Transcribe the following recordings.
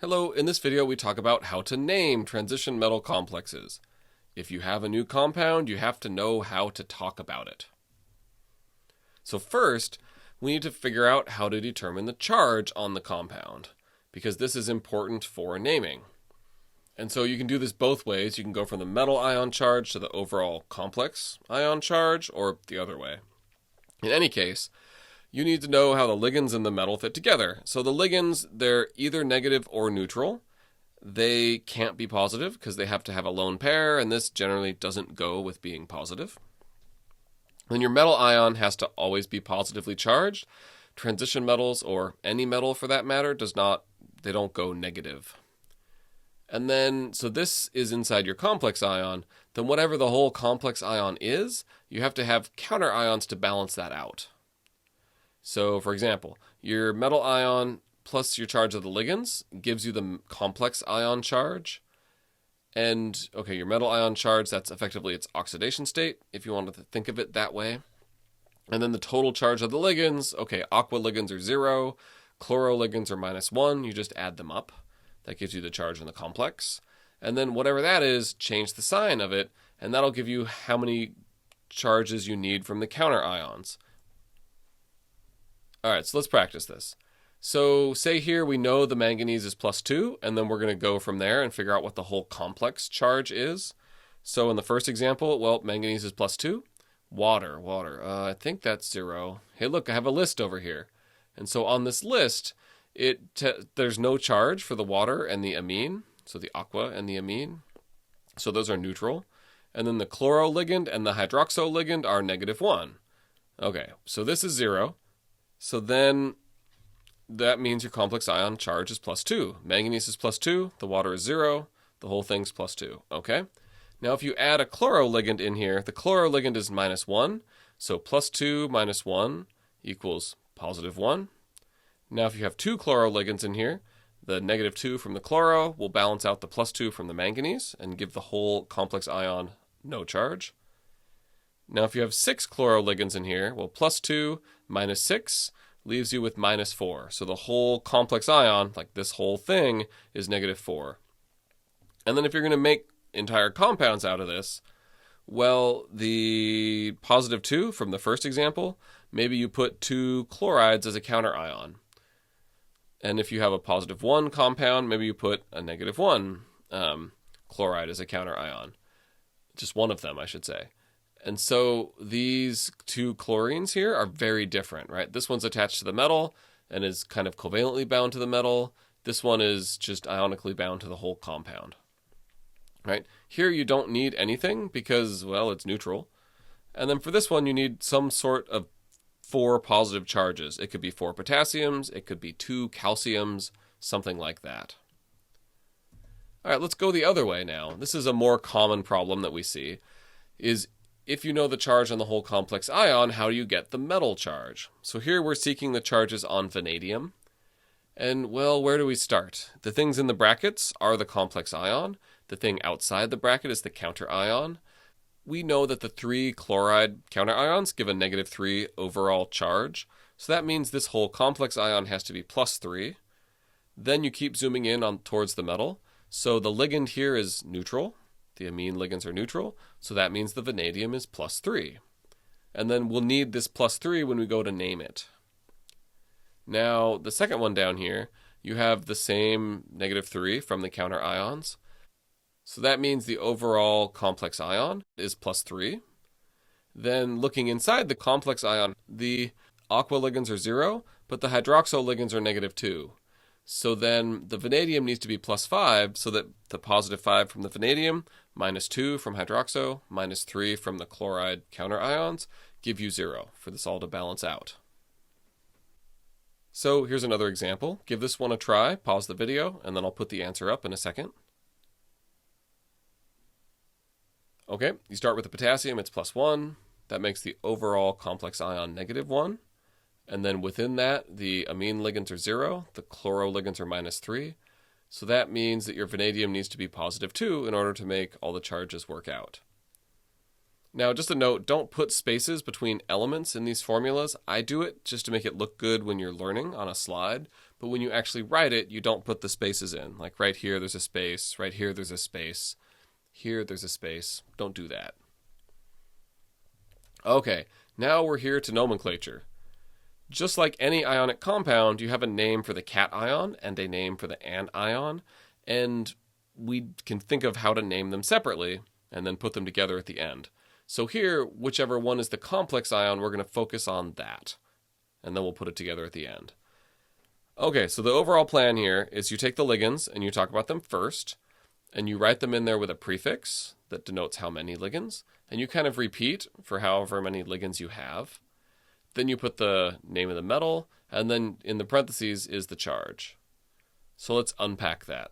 Hello, in this video we talk about how to name transition metal complexes. If you have a new compound, you have to know how to talk about it. So first, we need to figure out how to determine the charge on the compound, because this is important for naming. And so you can do this both ways. You can go from the metal ion charge to the overall complex ion charge, or the other way. In any case, you need to know how the ligands in the metal fit together. So the ligands, they're either negative or neutral. They can't be positive because they have to have a lone pair, and this generally doesn't go with being positive. Then your metal ion has to always be positively charged. Transition metals, or any metal for that matter, they don't go negative. And then, so this is inside your complex ion. Then whatever the whole complex ion is, you have to have counter ions to balance that out. So, for example, your metal ion plus your charge of the ligands gives you the complex ion charge. And, okay, your metal ion charge, that's effectively its oxidation state, if you wanted to think of it that way. And then the total charge of the ligands, okay, aqua ligands are 0, chloro ligands are -1, you just add them up. That gives you the charge in the complex. And then whatever that is, change the sign of it, and that'll give you how many charges you need from the counter ions. All right, so let's practice this. So say here we know the manganese is +2, and then we're going to go from there and figure out what the whole complex charge is. So in the first example, well, manganese is +2. Water. I think that's 0. Hey, look, I have a list over here. And so on this list, there's no charge for the water and the amine, so the aqua and the amine. So those are neutral. And then the chloro ligand and the hydroxo ligand are -1. Okay, so this is 0. So then that means your complex ion charge is +2. Manganese is +2, the water is 0, the whole thing's +2, okay? Now if you add a chloro ligand in here, the chloro ligand is -1, so +2 minus 1 equals +1. Now if you have two chloro ligands in here, the -2 from the chloro will balance out the +2 from the manganese and give the whole complex ion no charge. Now if you have 6 chloro ligands in here, well, +2 minus 6 leaves you with -4. So the whole complex ion, like this whole thing, is -4. And then if you're going to make entire compounds out of this, well, the +2 from the first example, maybe you put 2 chlorides as a counter ion. And if you have a +1 compound, maybe you put a -1 chloride as a counter ion. Just one of them, I should say. And so these two chlorines here are very different, right? This one's attached to the metal and is kind of covalently bound to the metal. This one is just ionically bound to the whole compound, right? Here you don't need anything because, well, it's neutral. And then for this one, you need some sort of 4 positive charges. It could be 4 potassiums, it could be 2 calciums, something like that. All right, let's go the other way now. This is a more common problem that we see, is if you know the charge on the whole complex ion, how do you get the metal charge? So here we're seeking the charges on vanadium. And, well, where do we start? The things in the brackets are the complex ion. The thing outside the bracket is the counter ion. We know that the 3 chloride counter ions give a -3 overall charge. So that means this whole complex ion has to be +3. Then you keep zooming in towards the metal. So the ligand here is neutral. The amine ligands are neutral, so that means the vanadium is +3. And then we'll need this +3 when we go to name it. Now, the second one down here, you have the same -3 from the counter ions. So that means the overall complex ion is +3. Then looking inside the complex ion, the aqua ligands are 0, but the hydroxo ligands are -2. So then the vanadium needs to be +5, so that the +5 from the vanadium, -2 from hydroxo, -3 from the chloride counter ions, give you 0 for this all to balance out. So here's another example. Give this one a try, pause the video, and then I'll put the answer up in a second. Okay, you start with the potassium, it's +1. That makes the overall complex ion -1. And then within that, the amine ligands are 0, the chloro ligands are -3. So that means that your vanadium needs to be +2 in order to make all the charges work out. Now, just a note, don't put spaces between elements in these formulas. I do it just to make it look good when you're learning on a slide, but when you actually write it, you don't put the spaces in. Like right here, there's a space. Right here, there's a space. Here, there's a space. Don't do that. Okay, now we're here to nomenclature. Just like any ionic compound, you have a name for the cation and a name for the anion, and we can think of how to name them separately and then put them together at the end. So here, whichever one is the complex ion, we're going to focus on that, and then we'll put it together at the end. Okay, so the overall plan here is you take the ligands and you talk about them first, and you write them in there with a prefix that denotes how many ligands, and you kind of repeat for however many ligands you have. Then you put the name of the metal, and then in the parentheses is the charge. So let's unpack that.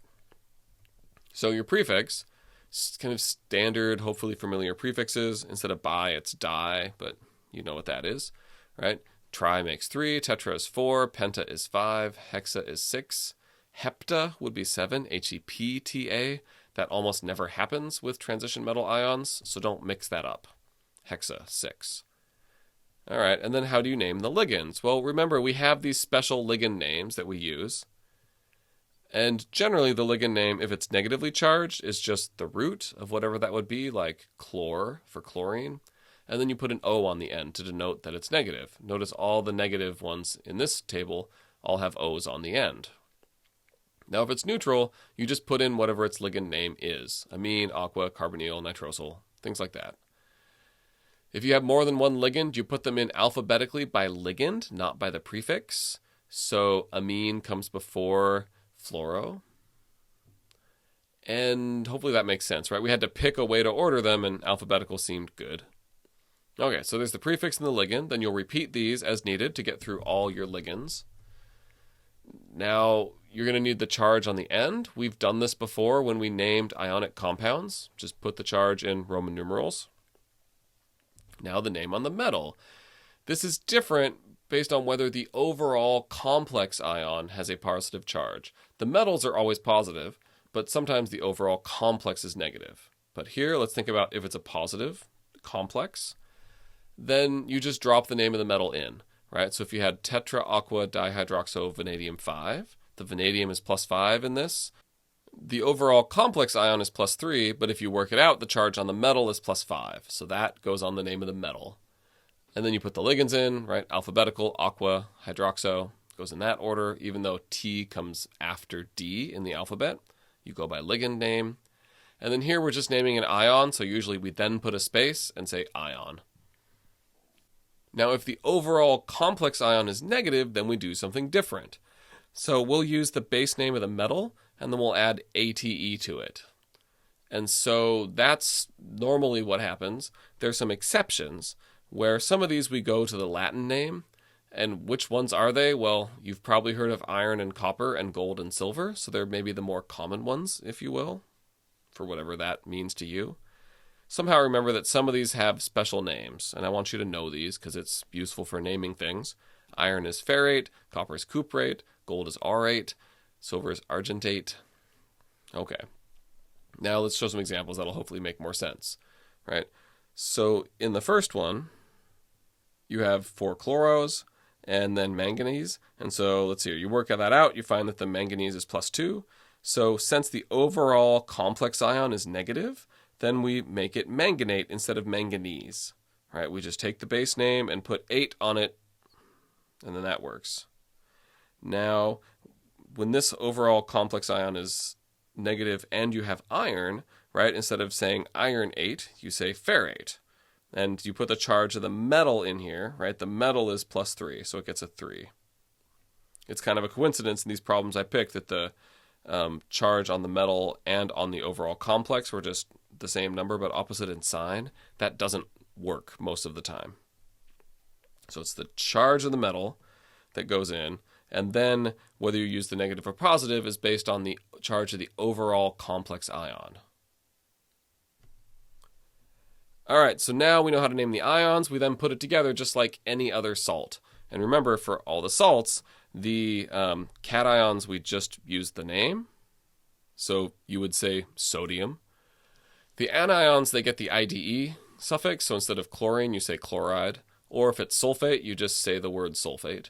So your prefix, kind of standard, hopefully familiar prefixes. Instead of bi, it's di, but you know what that is, right? Tri makes 3, tetra is 4, penta is 5, hexa is 6, hepta would be 7, hepta. That almost never happens with transition metal ions, so don't mix that up. Hexa, 6. All right, and then how do you name the ligands? Well, remember, we have these special ligand names that we use. And generally, the ligand name, if it's negatively charged, is just the root of whatever that would be, like chlor for chlorine. And then you put an O on the end to denote that it's negative. Notice all the negative ones in this table all have O's on the end. Now, if it's neutral, you just put in whatever its ligand name is. Amine, aqua, carbonyl, nitrosyl, things like that. If you have more than one ligand, you put them in alphabetically by ligand, not by the prefix. So amine comes before fluoro. And hopefully that makes sense, right? We had to pick a way to order them, and alphabetical seemed good. Okay, so there's the prefix and the ligand. Then you'll repeat these as needed to get through all your ligands. Now, you're going to need the charge on the end. We've done this before when we named ionic compounds. Just put the charge in Roman numerals. Now the name on the metal. This is different based on whether the overall complex ion has a positive charge. The metals are always positive, but sometimes the overall complex is negative. But here, let's think about if it's a positive complex, then you just drop the name of the metal in, right? So if you had tetra aqua dihydroxo vanadium 5, the vanadium is +5 in this. The overall complex ion is +3, but if you work it out, the charge on the metal is +5. So that goes on the name of the metal. And then you put the ligands in, right? Alphabetical, aqua, hydroxo, goes in that order. Even though T comes after D in the alphabet, you go by ligand name. And then here we're just naming an ion, so usually we then put a space and say ion. Now, if the overall complex ion is negative, then we do something different. So we'll use the base name of the metal, and then we'll add ATE to it. And so that's normally what happens. There's some exceptions where some of these we go to the Latin name. And which ones are they? Well, you've probably heard of iron and copper and gold and silver. So they're maybe the more common ones, if you will, for whatever that means to you. Somehow remember that some of these have special names. And I want you to know these because it's useful for naming things. Iron is ferrate, copper is cuprate, gold is aurate, silver is argentate. Okay. Now let's show some examples that'll hopefully make more sense, right? So in the first one, you have 4 chloros and then manganese. And so let's see, you work that out, you find that the manganese is +2. So since the overall complex ion is negative, then we make it manganate instead of manganese, right? We just take the base name and put 8 on it, and then that works. Now, when this overall complex ion is negative and you have iron, right, instead of saying iron-ate, you say ferrate. And you put the charge of the metal in here, right? The metal is +3, so it gets a 3. It's kind of a coincidence in these problems I picked that the charge on the metal and on the overall complex were just the same number but opposite in sign. That doesn't work most of the time. So it's the charge of the metal that goes in, and then whether you use the negative or positive is based on the charge of the overall complex ion. All right, so now we know how to name the ions. We then put it together just like any other salt. And remember, for all the salts, the cations, we just used the name. So you would say sodium. The anions, they get the IDE suffix. So instead of chlorine, you say chloride. Or if it's sulfate, you just say the word sulfate.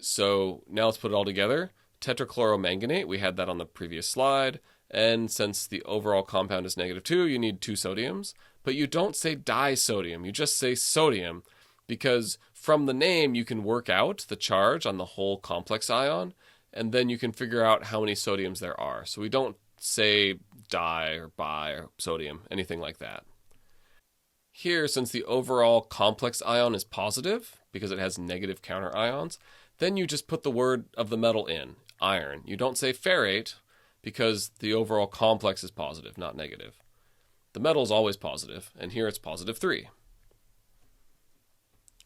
So now let's put it all together. Tetrachloromanganate, we had that on the previous slide. And since the overall compound is -2, you need 2 sodiums. But you don't say disodium, you just say sodium, because from the name you can work out the charge on the whole complex ion, and then you can figure out how many sodiums there are. So we don't say di or bi or sodium, anything like that. Here, since the overall complex ion is positive, because it has negative counter ions, then you just put the word of the metal in, iron. You don't say ferrate, because the overall complex is positive, not negative. The metal is always positive, and here it's +3.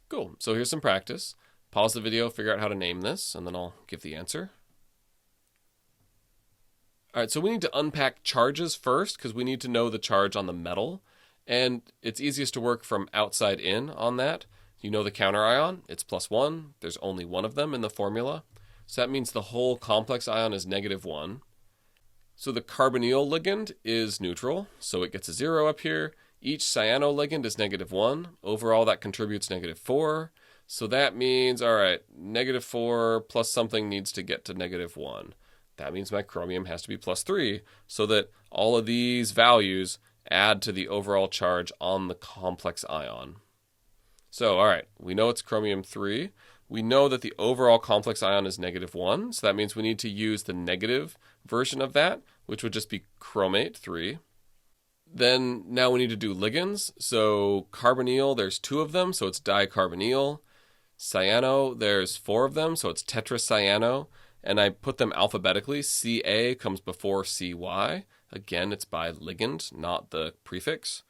Cool, so here's some practice. Pause the video, figure out how to name this, and then I'll give the answer. All right, so we need to unpack charges first, because we need to know the charge on the metal. And it's easiest to work from outside in on that. You know the counter ion, it's +1. There's only one of them in the formula. So that means the whole complex ion is -1. So the carbonyl ligand is neutral, so it gets a 0 up here. Each cyanoligand is -1. Overall, that contributes -4. So that means, all right, -4 plus something needs to get to -1. That means my chromium has to be +3, so that all of these values add to the overall charge on the complex ion. So, all right, we know it's chromium 3. We know that the overall complex ion is -1, so that means we need to use the negative version of that, which would just be chromate 3. Then now we need to do ligands. So carbonyl, there's 2 of them, so it's dicarbonyl. Cyano, there's 4 of them, so it's tetracyano. And I put them alphabetically. Ca comes before Cy. Again, it's by ligand, not the prefix.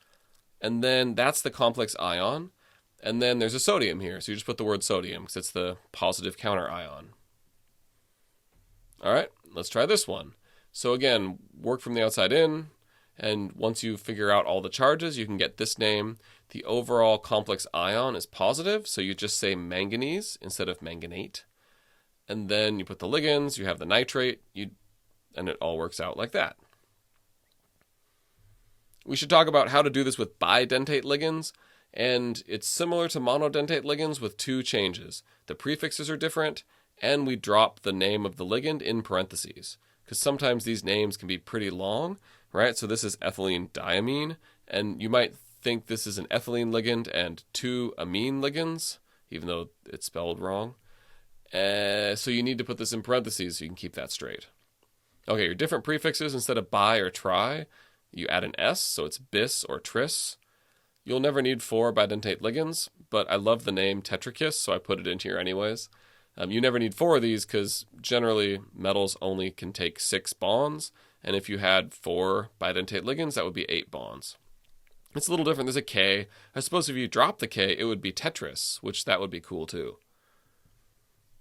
And then that's the complex ion. And then there's a sodium here, so you just put the word sodium because it's the positive counter ion. All right, let's try this one. So again, work from the outside in, and once you figure out all the charges, you can get this name. The overall complex ion is positive, so you just say manganese instead of manganate. And then you put the ligands, you have the nitrate, and it all works out like that. We should talk about how to do this with bidentate ligands. And it's similar to monodentate ligands with 2 changes. The prefixes are different, and we drop the name of the ligand in parentheses. Because sometimes these names can be pretty long, right? So this is ethylene diamine, and you might think this is an ethylene ligand and 2 amine ligands, even though it's spelled wrong. So you need to put this in parentheses so you can keep that straight. Okay, your different prefixes, instead of bi or tri, you add an s, so it's bis or tris. You'll never need 4 bidentate ligands, but I love the name tetrakis, so I put it in here anyways. You never need 4 of these because generally metals only can take 6 bonds, and if you had 4 bidentate ligands, that would be 8 bonds. It's a little different. There's a K. I suppose if you drop the K, it would be tetris, which that would be cool too.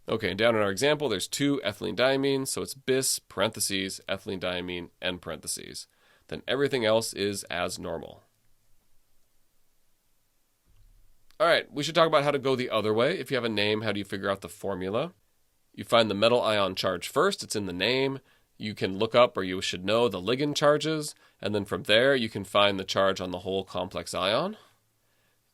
Okay, and down in our example, there's 2 ethylene diamines, so it's bis, parentheses, ethylene diamine, end parentheses. Then everything else is as normal. All right, we should talk about how to go the other way. If you have a name, how do you figure out the formula? You find the metal ion charge first. It's in the name. You can look up, or you should know, the ligand charges. And then from there, you can find the charge on the whole complex ion.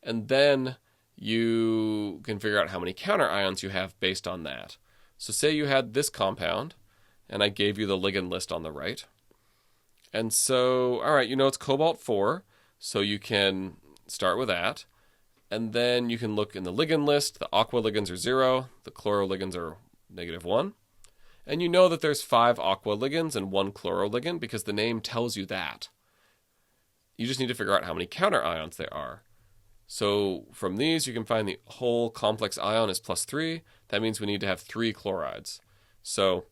And then you can figure out how many counter ions you have based on that. So say you had this compound, and I gave you the ligand list on the right. And so, all right, you know it's cobalt 4, so you can start with that. And then you can look in the ligand list. The aqua ligands are 0. The chloro ligands are -1. And you know that there's 5 aqua ligands and 1 chloro ligand because the name tells you that. You just need to figure out how many counter ions there are. So from these, you can find the whole complex ion is +3. That means we need to have 3 chlorides. So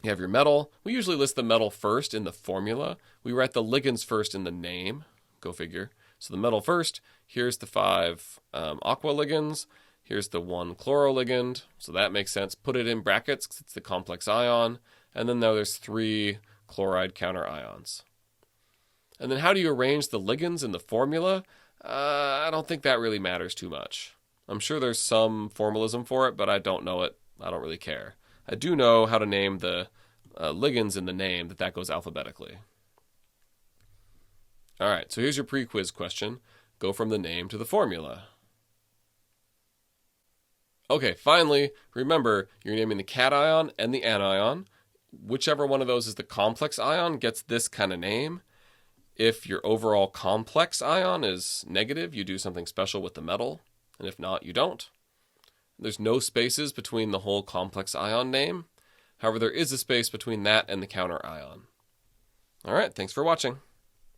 you have your metal. We usually list the metal first in the formula. We write the ligands first in the name. Go figure. So the metal first, here's the 5 aqua ligands, here's the 1 chloro ligand, so that makes sense. Put it in brackets because it's the complex ion, and then now there's 3 chloride counter ions. And then how do you arrange the ligands in the formula? I don't think that really matters too much. I'm sure there's some formalism for it, but I don't know it. I don't really care. I do know how to name the ligands in the name, that goes alphabetically. All right, so here's your pre-quiz question. Go from the name to the formula. Okay, finally, remember, you're naming the cation and the anion. Whichever one of those is the complex ion gets this kind of name. If your overall complex ion is negative, you do something special with the metal. And if not, you don't. There's no spaces between the whole complex ion name. However, there is a space between that and the counter ion. All right, thanks for watching.